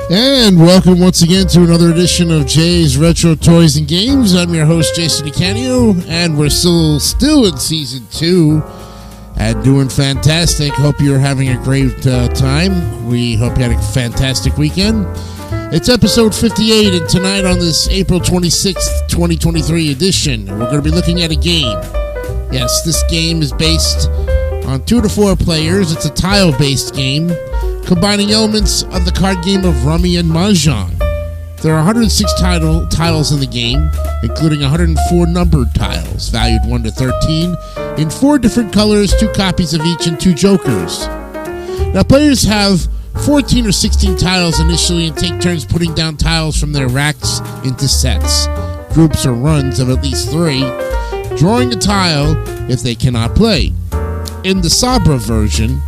And welcome once again to another edition of Jay's Retro Toys and Games. I'm your host, Jason DeCanio, and we're still in Season 2 and doing fantastic. Hope you're having a great time. We hope you had a fantastic weekend. It's episode 58, and tonight on this April 26th, 2023 edition, we're going to be looking at a game. Yes, this game is based on 2 to 4 players. It's a tile-based game, combining elements of the card game of Rummy and Mahjong. There are 106 tiles in the game, including 104 numbered tiles, valued 1 to 13, in 4 different colors, 2 copies of each, and 2 jokers. Now, players have 14 or 16 tiles initially and take turns putting down tiles from their racks into sets, groups or runs of at least 3, drawing a tile if they cannot play. In the Sabra version,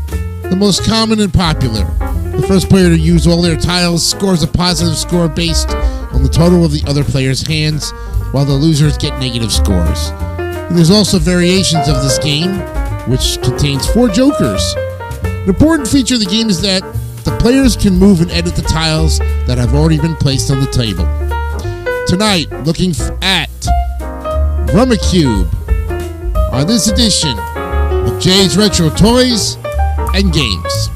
the most common and popular, the first player to use all their tiles scores a positive score based on the total of the other player's hands, while the losers get negative scores. And there's also variations of this game, which contains 4 jokers. An important feature of the game is that the players can move and edit the tiles that have already been placed on the table. Tonight, looking at RUMMIKUB on this edition of Jay's Retro Toys and Games.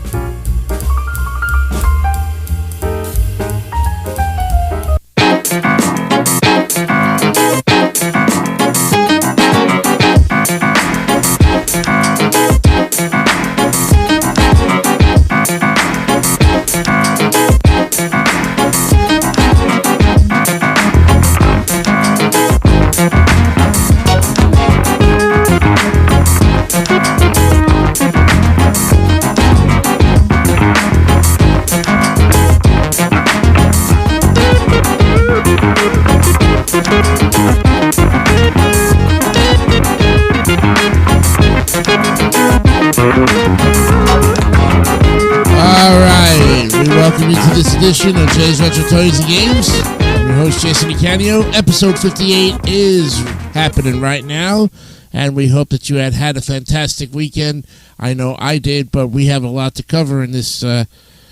This edition of Jay's Retro Toys and Games. I'm your host, Jason DeCanio. Episode 58 is happening right now, and we hope that you had a fantastic weekend. I know I did, but we have a lot to cover in this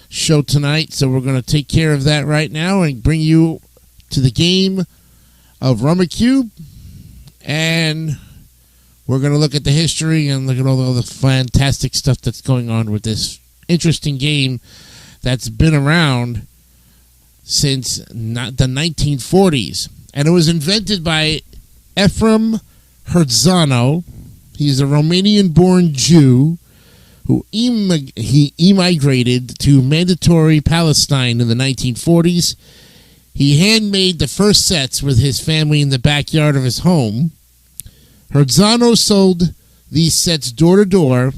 show tonight, so we're going to take care of that right now and bring you to the game of RUMMIKUB, and we're going to look at the history and look at all the fantastic stuff that's going on with this interesting game that's been around since the 1940s. And it was invented by Efrem Hertzano. He's a Romanian-born Jew who he emigrated to mandatory Palestine in the 1940s. He handmade the first sets with his family in the backyard of his home. Hertzano sold these sets door to door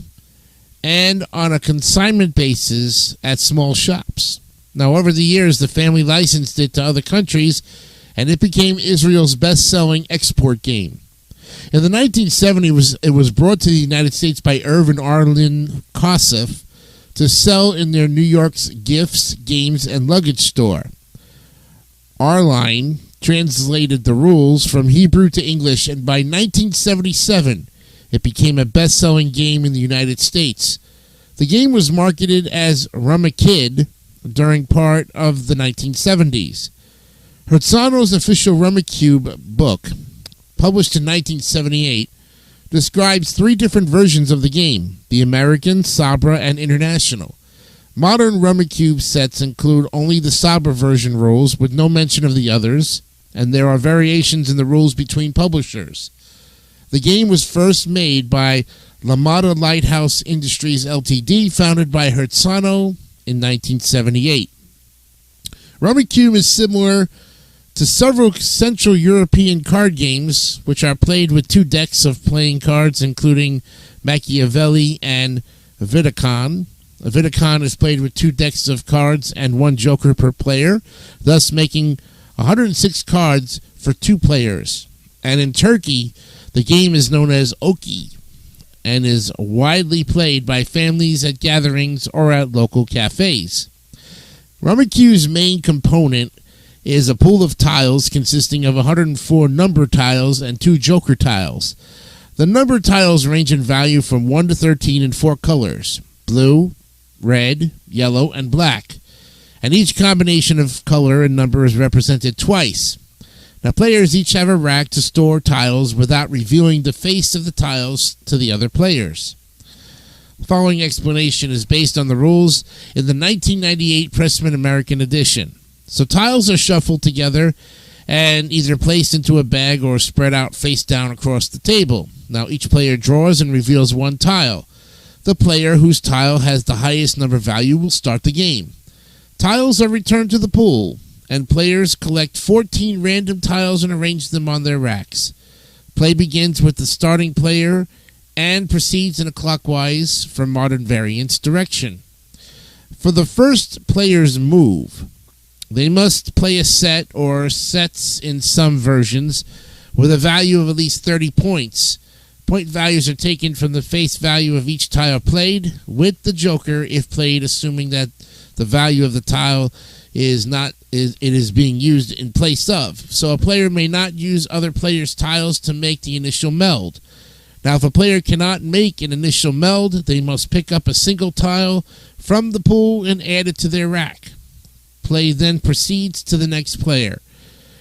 and on a consignment basis at small shops. Now, over the years, the family licensed it to other countries, and it became Israel's best-selling export game. In the 1970s, it was brought to the United States by Irvin Arlen Kossoff to sell in their New York's gifts, games, and luggage store. Arlen translated the rules from Hebrew to English, and by 1977, it became a best-selling game in the United States. The game was marketed as RUMMIKUB during part of the 1970s. Hertzano's official RUMMIKUB book, published in 1978, describes 3 different versions of the game: the American, Sabra, and International. Modern RUMMIKUB sets include only the Sabra version rules with no mention of the others, and there are variations in the rules between publishers. The game was first made by Lamada Lighthouse Industries Ltd., founded by Hertzano in 1978. RUMMIKUB is similar to several Central European card games, which are played with 2 decks of playing cards, including Machiavelli and Vidicon. Vidicon is played with 2 decks of cards and 1 joker per player, thus making 106 cards for 2 players. And in Turkey, the game is known as Oki and is widely played by families at gatherings or at local cafes. RUMMIKUB's main component is a pool of tiles consisting of 104 number tiles and 2 joker tiles. The number tiles range in value from 1 to 13 in 4 colors: blue, red, yellow, and black. and each combination of color and number is represented twice. Now, players each have a rack to store tiles without revealing the face of the tiles to the other players. The following explanation is based on the rules in the 1998 Pressman American edition. So tiles are shuffled together and either placed into a bag or spread out face down across the table. Now, each player draws and reveals one tile. The player whose tile has the highest number value will start the game. Tiles are returned to the pool, and players collect 14 random tiles and arrange them on their racks. Play begins with the starting player and proceeds in a clockwise from modern variants direction. For the first player's move, they must play a set or sets in some versions with a value of at least 30 points. Point values are taken from the face value of each tile played, with the joker if played, assuming that the value of the tile is being used in place of. So a player may not use other players' tiles to make the initial meld. Now, if a player cannot make an initial meld, they must pick up a single tile from the pool and add it to their rack. Play then proceeds to the next player.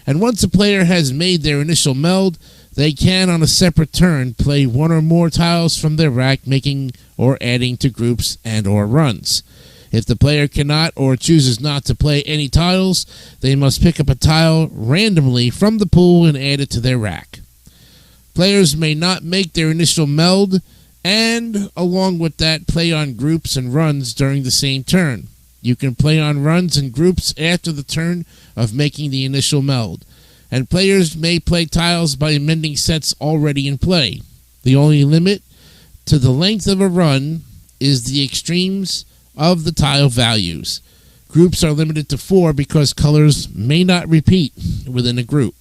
And once a player has made their initial meld, they can, on a separate turn, play one or more tiles from their rack, making or adding to groups and or runs. If the player cannot or chooses not to play any tiles, they must pick up a tile randomly from the pool and add it to their rack. Players may not make their initial meld and, along with that, play on groups and runs during the same turn. You can play on runs and groups after the turn of making the initial meld, and players may play tiles by amending sets already in play. The only limit to the length of a run is the extremes of the tile values. Groups are limited to 4 because colors may not repeat within a group.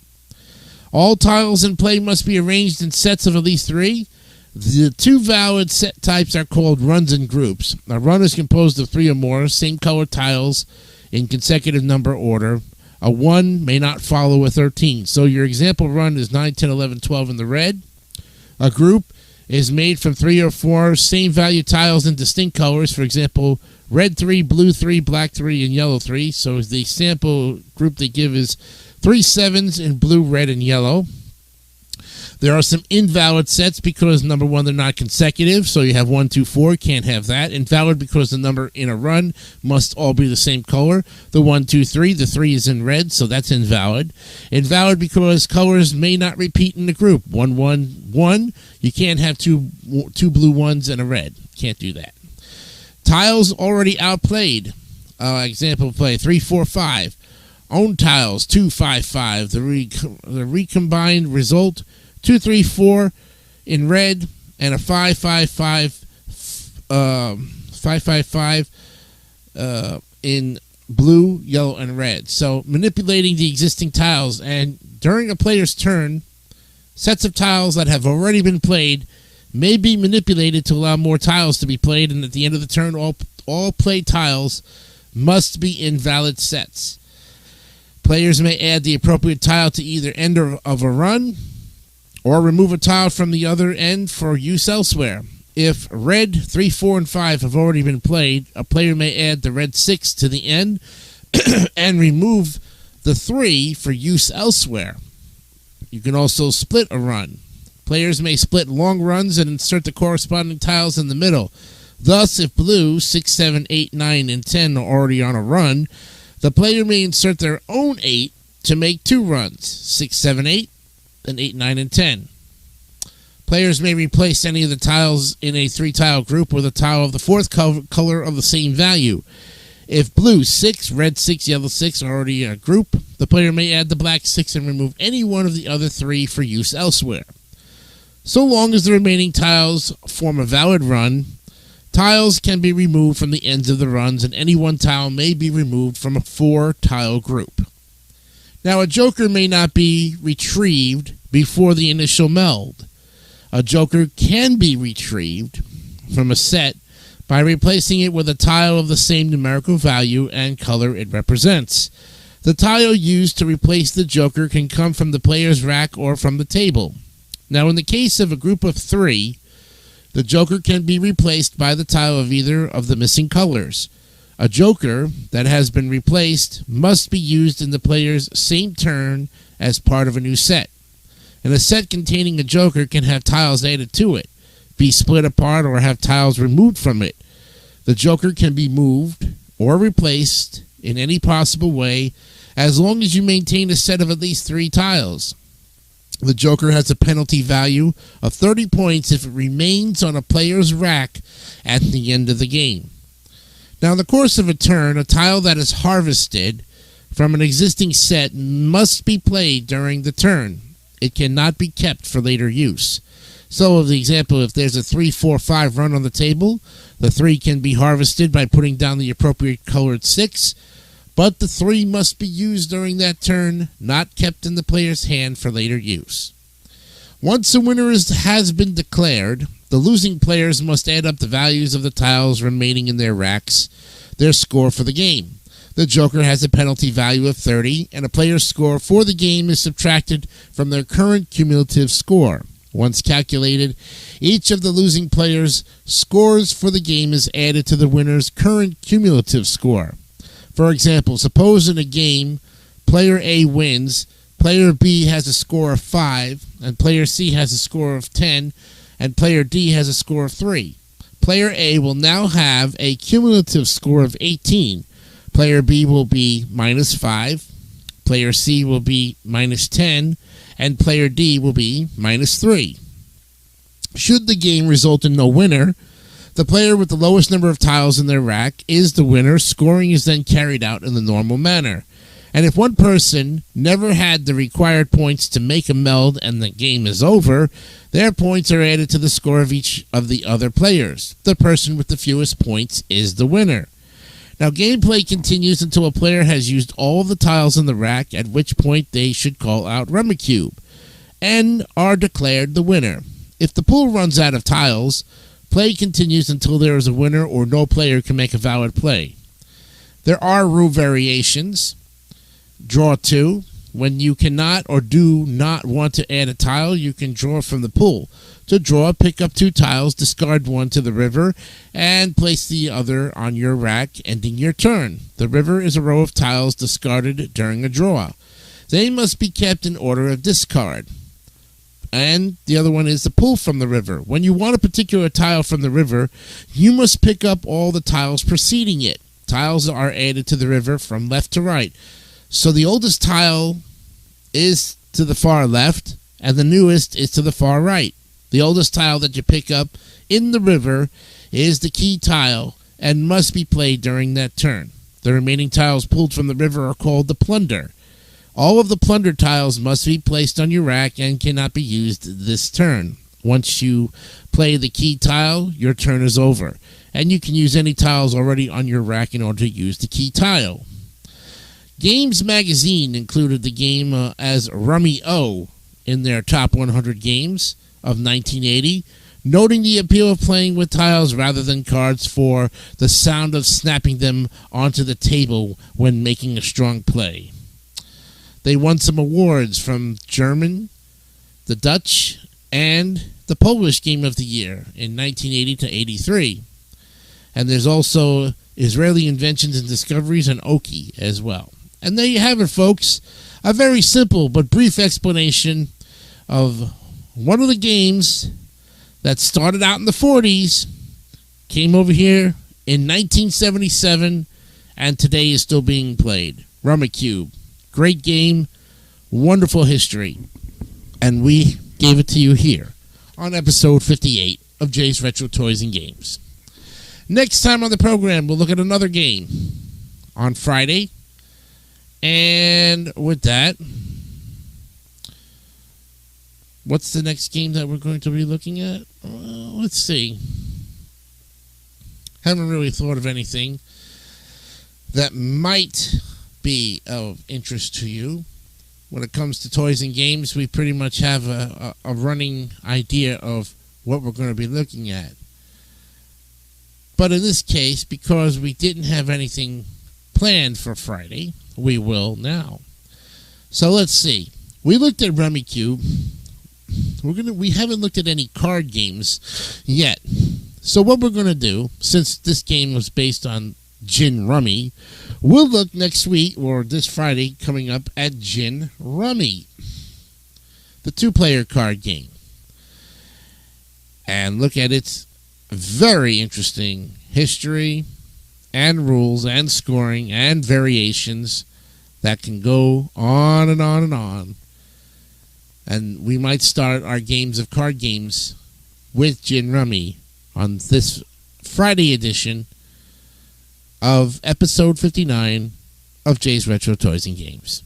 All tiles in play must be arranged in sets of at least 3. The two valid set types are called runs and groups. A run is composed of 3 or more same color tiles in consecutive number order. A 1 may not follow a 13. So your example run is 9, 10, 11, 12 in the red. A group is made from 3 or 4 same value tiles in distinct colors. For example, red 3, blue 3, black 3, and yellow 3. So the sample group they give is 3 7s in blue, red, and yellow. There are some invalid sets because, number 1, they're not consecutive. So you have 1, 2, 4, can't have that. Invalid because the number in a run must all be the same color. The 1, 2, 3, the 3 is in red, so that's invalid. Invalid because colors may not repeat in the group. 1, 1, 1. You can't have two blue ones and a red. Can't do that. Tiles already outplayed. Example play 3, 4, 5. Own tiles 2, 5, 5. The recombined result 2, 3, 4 in red and a 5, 5, 5, 5, 5, 5 in blue, yellow, and red. So manipulating the existing tiles, and during a player's turn, sets of tiles that have already been played may be manipulated to allow more tiles to be played, and at the end of the turn, all played tiles must be invalid sets. Players may add the appropriate tile to either end of a run or remove a tile from the other end for use elsewhere. If red 3, 4, and 5 have already been played, a player may add the red 6 to the end and remove the 3 for use elsewhere. You can also split a run. Players may split long runs and insert the corresponding tiles in the middle. Thus, if blue 6, 7, 8, 9, and 10 are already on a run, the player may insert their own 8 to make 2 runs, 6, 7, 8, and 8, 9, and 10. Players may replace any of the tiles in a 3-tile group with a tile of the 4th color of the same value. If blue 6, red 6, yellow 6 are already in a group, the player may add the black 6 and remove any one of the other 3 for use elsewhere. So long as the remaining tiles form a valid run, tiles can be removed from the ends of the runs, and any one tile may be removed from a 4-tile group. Now, a joker may not be retrieved before the initial meld. A joker can be retrieved from a set by replacing it with a tile of the same numerical value and color it represents. The tile used to replace the joker can come from the player's rack or from the table. Now, in the case of a group of 3, the joker can be replaced by the tile of either of the missing colors. A joker that has been replaced must be used in the player's same turn as part of a new set. And a set containing a joker can have tiles added to it, be split apart, or have tiles removed from it. The joker can be moved or replaced in any possible way as long as you maintain a set of at least 3 tiles. The joker has a penalty value of 30 points if it remains on a player's rack at the end of the game. Now, in the course of a turn, a tile that is harvested from an existing set must be played during the turn. It cannot be kept for later use. So, the example, if there's a 3, 4, 5 run on the table, the 3 can be harvested by putting down the appropriate colored 6, but the 3 must be used during that turn, not kept in the player's hand for later use. Once a winner has been declared, the losing players must add up the values of the tiles remaining in their racks, their score for the game. The joker has a penalty value of 30, and a player's score for the game is subtracted from their current cumulative score. Once calculated, each of the losing players' scores for the game is added to the winner's current cumulative score. For example, suppose in a game, player A wins, player B has a score of 5, and player C has a score of 10, and player D has a score of 3. Player A will now have a cumulative score of 18. Player B will be minus 5, player C will be minus 10, and player D will be minus 3. Should the game result in no winner, the player with the lowest number of tiles in their rack is the winner. Scoring is then carried out in the normal manner. And if one person never had the required points to make a meld and the game is over, their points are added to the score of each of the other players. The person with the fewest points is the winner. Now, gameplay continues until a player has used all of the tiles in the rack, at which point they should call out RUMMIKUB and are declared the winner. If the pool runs out of tiles, play continues until there is a winner or no player can make a valid play. There are rule variations. Draw 2. When you cannot or do not want to add a tile, you can draw from the pool. To draw, pick up 2 tiles, discard 1 to the river, and place the other on your rack, ending your turn. The river is a row of tiles discarded during a draw. They must be kept in order of discard. And the other one is the pull from the river. When you want a particular tile from the river, you must pick up all the tiles preceding it. Tiles are added to the river from left to right. So the oldest tile is to the far left, and the newest is to the far right. The oldest tile that you pick up in the river is the key tile and must be played during that turn. The remaining tiles pulled from the river are called the plunder. All of the plunder tiles must be placed on your rack and cannot be used this turn. Once you play the key tile, your turn is over, and you can use any tiles already on your rack in order to use the key tile. Games Magazine included the game as RUMMIKUB in their top 100 games of 1980, noting the appeal of playing with tiles rather than cards for the sound of snapping them onto the table when making a strong play. They won some awards from German, the Dutch, and the Polish Game of the Year in 1980 to 83. And there's also Israeli Inventions and Discoveries and Oki as well. And there you have it, folks. A very simple but brief explanation of one of the games that started out in the 40s, came over here in 1977, and today is still being played. RUMMIKUB. Great game, wonderful history. And we gave it to you here on episode 58 of Jay's Retro Toys and Games. Next time on the program, we'll look at another game on Friday. And with that, what's the next game that we're going to be looking at? Let's see. Haven't really thought of anything that might be of interest to you. When it comes to toys and games, we pretty much have a running idea of what we're going to be looking at. But in this case, because we didn't have anything planned for Friday, we will now. So let's see. We looked at RUMMIKUB. We haven't looked at any card games yet. So what we're going to do, since this game was based on Gin Rummy, we'll look next week, or this Friday coming up, at Gin Rummy, the two-player card game, and look at its very interesting history and rules and scoring and variations that can go on and on and on. And we might start our games of card games with Gin Rummy on this Friday edition of episode 59 of Jay's Retro Toys and Games.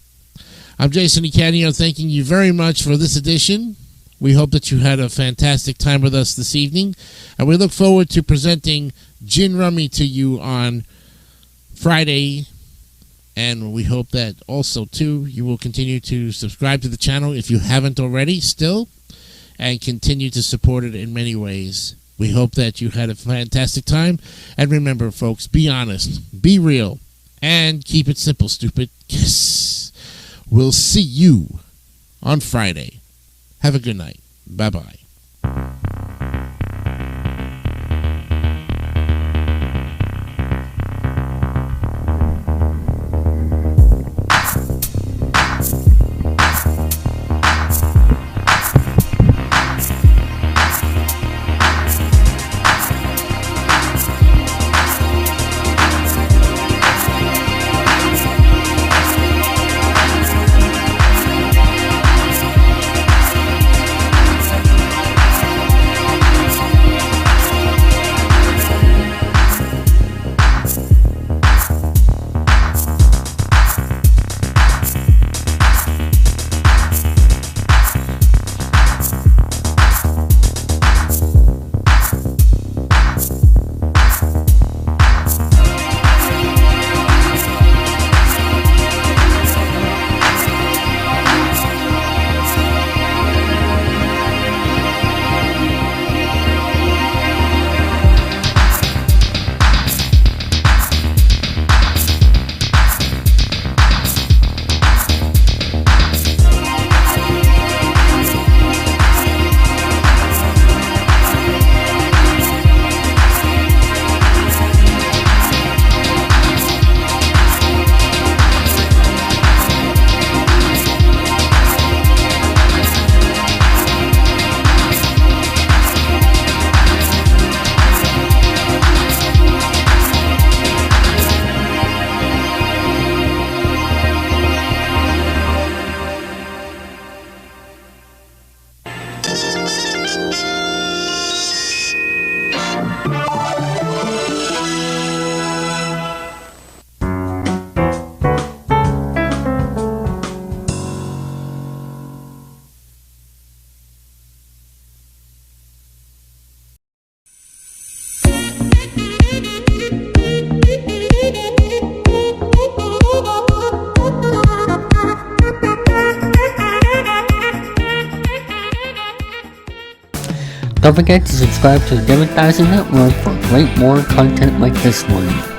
I'm Jason Icanio, thanking you very much for this edition. We hope that you had a fantastic time with us this evening, and we look forward to presenting Gin Rummy to you on Friday. And we hope that also, too, you will continue to subscribe to the channel if you haven't already still, and continue to support it in many ways. We hope that you had a fantastic time. And remember, folks, be honest, be real, and keep it simple, stupid. Yes. We'll see you on Friday. Have a good night. Bye-bye. Don't forget to subscribe to the David3000 Network for great more content like this one.